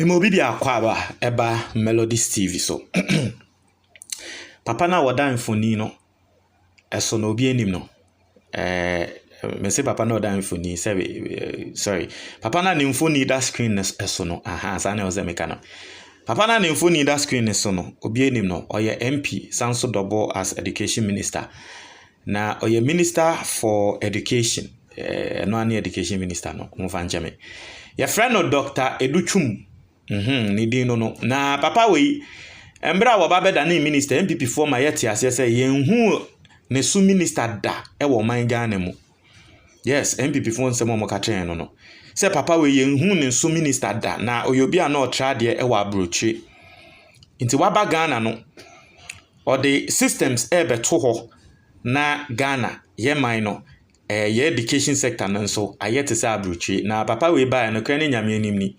Memo bi akwaba eba Melodies TV so. Papa na wada mfoni no. Eso no obi anim no. Me say papa na wada mfoni sorry. Papa na ne mfoni that screen eso no. Aha, sa na oze meka no. Papa na ne mfoni that screen eso no. Obi anim no. Oye MP Sanso Double as Education Minister. Na oye Minister for Education. No ani Education Minister no. Mfa ncheme. Your friend no Dr. Educhum. Ni din no. Na papa we embra wo ba beda na minister MPP for my yet ase say yenhu ne su minister da e wo man Ghana mu. Yes, MPP for nsem mo ka tren no. Say papa we yenhu ne su minister da na oyobi a na otra de e wa brochi. Nti wa ba Ghana no. Or the systems e beto ho na Ghana ye man no ye education sector no so ayete say abrochi na papa we ba no kran nyame anim ni.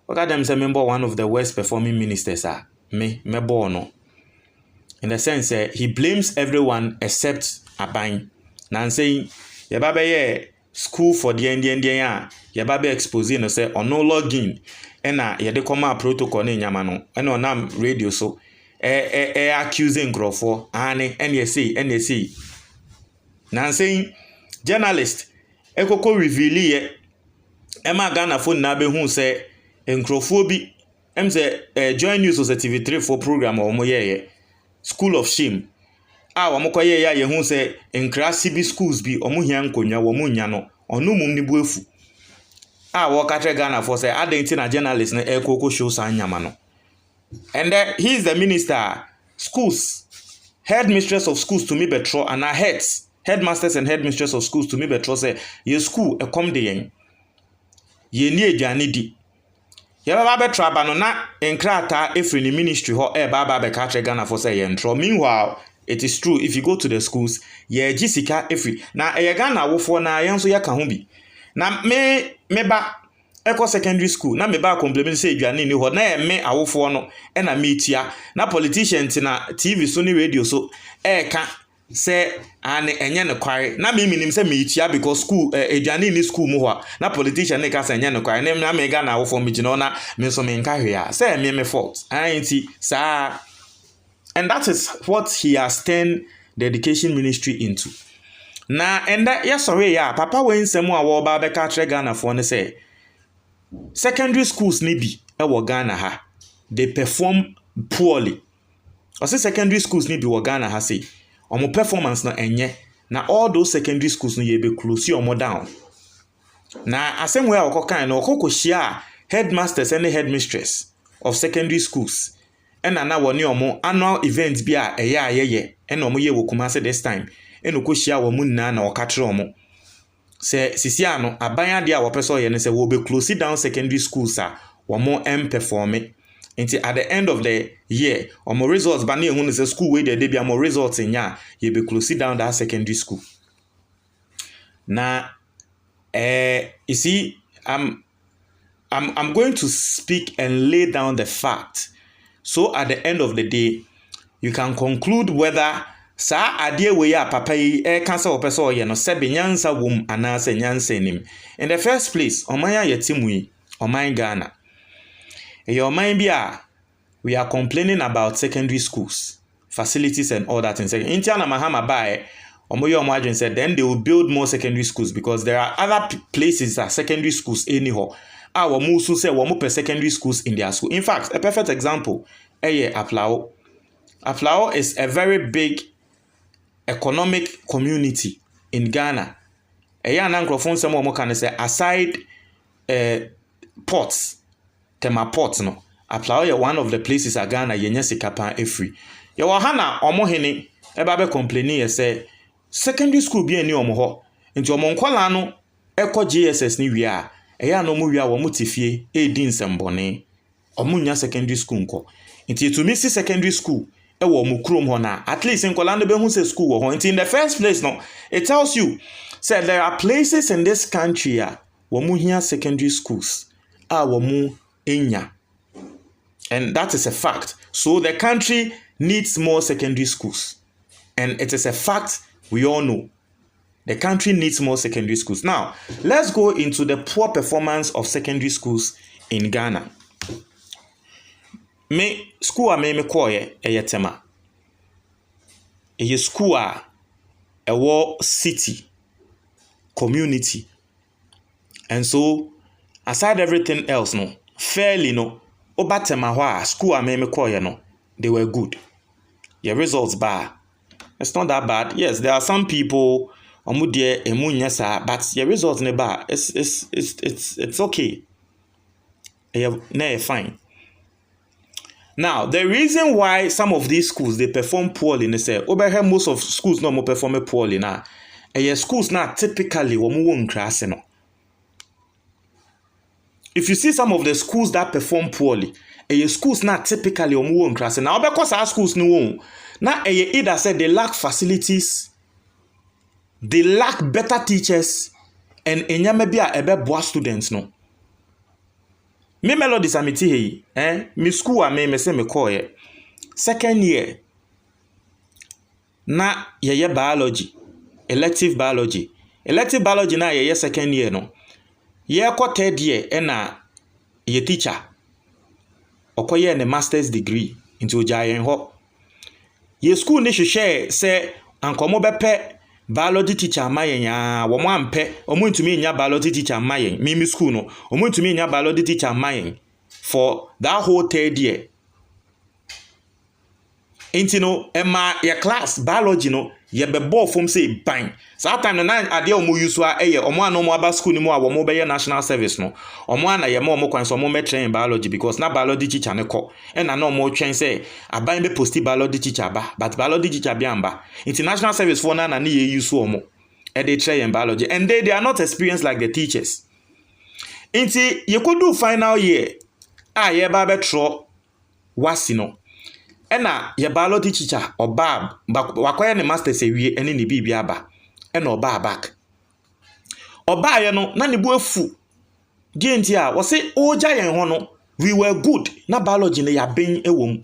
Okay, them say member one of the worst performing ministers are me born. In the sense he blames everyone except Aban. Now saying ye baba ye school for the Indian ye baba expose no say on no login na ye de come protocol na nyama no na onam radio so accusing Grofo ane NSC. Now saying journalist ekoko reveal ye ema Ghana phone na be hu say Nkrofo bi say join news on TV3 for program or moye School of Shame. Wamokoye ya ye hu say nkra CB schools bi omo hia nkonwa wo munya no onu mum ni buefu. Wo ka tre Ghana for say identity na journalist na ekoko show san nyama no. And he is the minister schools headmistress of schools to me betro and our headmasters and headmistress of schools to me betro say your school e come de yen. Ye ni aduane di. Yaba be traba no na enkrata efri ni ministry ho baba be ka tre Ghana for say yentro. Meanwhile, it is true if you go to the schools, ye jisika efri. Na Ghana wofo na yenso ya ka ho bi. Na me ba eko secondary school na me ba compliment say aduane ni ho na me awofo no e na me tia. Na politicians na TV so ni radio so ka say ane enye ne kware na me minim say me tia because school aduane ni school mu ho na politician ne ka say enye ne kware na me ga na wo form gina na me so me nka hwe a say me fault anti sa. And that is what he has turned the education ministry into. Na and that yes sorry ya papa we nsem a wo ba be ka tre Ghana for ne say secondary schools ni bi e wo Ghana ha they perform poorly. Or say secondary schools ni bi wo Ghana ha say omo performance no enye na all those secondary schools no ye be close omo down na asem we akokan no okokohia headmasters and headmistress of secondary schools na woni omo annual event bi a ayeye omo ye wokumase this time okohia wo mu nna na okatre omo se sisi ano aban ade a wo peso ye ne se wo be close down secondary schools a wo mo perform. Until at the end of the year, or more results, but near when school where there be more results in ya, you be close down that secondary school. Now, you see, I'm going to speak and lay down the fact. So at the end of the day, you can conclude whether sa idea we ya papa cancer or person or no sebe nyansa wom anase nyansa nim. In the first place, omaya yetimwi, omaya Ghana. Your mind be we are complaining about secondary schools, facilities and all that in second. Intiana Mahama Bae, Omoyo Omwadrin said then they will build more secondary schools because there are other places that secondary schools anyhow. Our Musu say one per secondary schools in their school. In fact, a perfect example, Aflao. Aflao is a very big economic community in Ghana. Nankrophone some can say aside ports. Tema port no Aflao one of the places a Ghana yenye sikapa efri ye wa hana omo hene e ba be complaining ye say secondary school bi ani omo ho nti omo nkwala no ekọ JSS ni wi a eya no mo wi a wo mutifie di nsembone omo nya secondary school nko nti to miss secondary school e wo mo krom ho na at least nkwala no be hu say school wo ho nti in the first place no it tells you say there are places in this country a wo mo hia secondary schools a wo mo enya. And that is a fact. So the country needs more secondary schools. And it is a fact we all know. The country needs more secondary schools. Now, let's go into the poor performance of secondary schools in Ghana. me school a me koye tema. Eye school a ewo city community. And so aside everything else no, fairly no, oba tema ho school a me koye no, they were good. Your results bad. It's not that bad. Yes, there are some people omudie emunyesa, but your results ne bad. It's okay. They're fine. Now, the reason why some of these schools they perform poorly, they say, over most of schools no more perform poorly now. And schools now typically won't class no. If you see some of the schools that perform poorly, schools now typically won't class now because our schools no won't. Now, either said they lack facilities, they lack better teachers, and maybe a boy students no. Me melody samiti me school a me se me call second year na ye biology, elective biology na ye second year no. Ye ko third year na ye teacher. Okoye ne master's degree into Ojayen ho. Ye school ni hwehwe se ankomo bepe biology teacher amayen ya wo mo ampe omo ntumi nya biology teacher amayen me school no omo ntumi nya biology teacher amayen for that whole third year. Enti no ema your class biology no ye bebo from say ban so that time no na ade omo use a omo an omo aba school ni mo a wo mo be national service no omo ana ye mo kwan so omo train biology because na biology teacher ne ko e na omo twen say aban be post biology teacher ba but biology teacher bi amba international service for na ne ye use omo e dey train biology and they are not experienced like the teachers. Enti ye could do final year ye ba be tro wassce no ena ye biology teacher oba wakoye ne masters ewie ene ne bibia aba ena oba back oba ye no na ne bu afu genti a wo se oja yen ho no we were good na biology ne ya ben ewom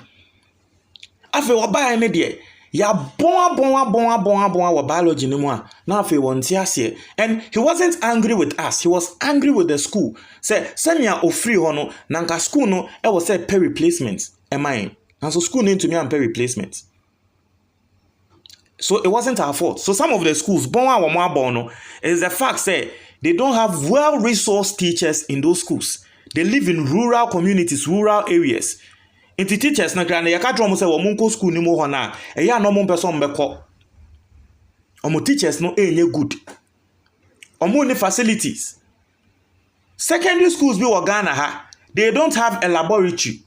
afi oba ye ne de ya bon wa biology ne mu a na afi won ti ase and he wasn't angry with us, he was angry with the school. Say senior ofri ho no na nka school no e wo say pay replacement mine. And so school need to me and pay replacement. So it wasn't our fault. So some of the schools, is the fact say they don't have well-resourced teachers in those schools. They live in rural communities, rural areas. And the teachers na grande ya kadro mo say wo monko school ni mo ho na e ya no mo person mbekọ. Omo teachers no enye good. Omo ni facilities. Secondary schools be Ghana ha, they don't have a laboratory.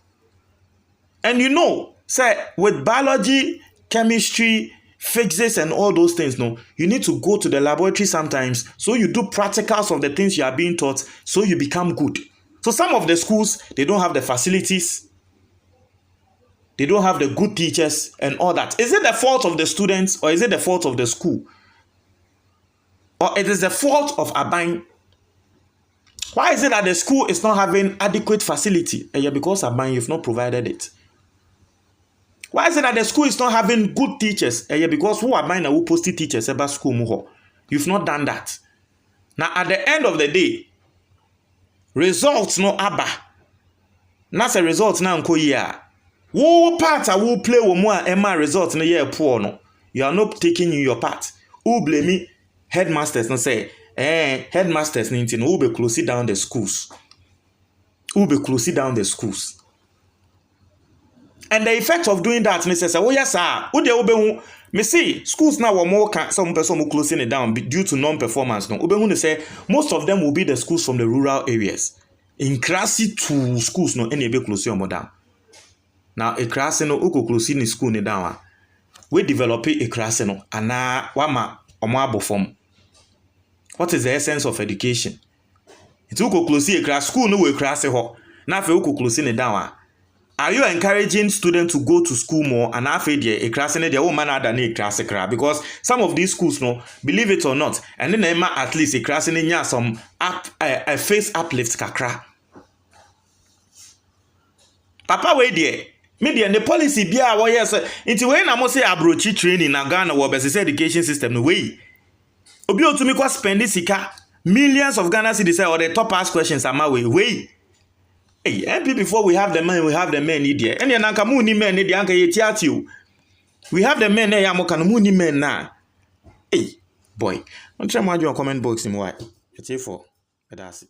And you know, say with biology, chemistry, physics and all those things, no, you need to go to the laboratory sometimes. So you do practicals of the things you are being taught, so you become good. So some of the schools, they don't have the facilities. They don't have the good teachers and all that. Is it the fault of the students or is it the fault of the school? Or it is the fault of Aban? Why is it that the school is not having adequate facility? And yeah, because Aban, you've not provided it. Why is it that the school is not having good teachers? Yeah, because who are mine who posted teachers about school muho? You've not done that. Now at the end of the day, results no abba. That's a result now nko year. Who part who play with more Emma results no year poor no. You are not taking your part. Who blame me? Headmasters no say, headmasters no who be closing down the schools. Who be closing down the schools. And the effect of doing that, Mr. Say, oh yes, sir. Me see schools now were more some person who closing it down due to non-performance. No, Ubehun say most of them will be the schools from the rural areas. In Krasi to schools no any be closing them down. Now a Krasi no uko closing school ni down. We develop a Krasi no ana wama omo form. What is the essence of education? It uko closing a class school no we Krasi ho. Na fe uko closing it down. Are you encouraging students to go to school more and after a class in their own manner than a class? Because some of these schools, no, believe it or not, and then at least a class in some a face uplift kakra. Papa, wait there. Media and the policy be our yes. It's when I must say abrochi training na Ghana or best education system no way. Obio to me ko spend this millions of Ghana citizens or the top ask questions are my way. Hey, MP before we have the men here. And then anka mu ni men ni anka yetiatio. We have the men there amoka no mu ni men na. Hey, boy. On try to comment box him why. It's for. That's it.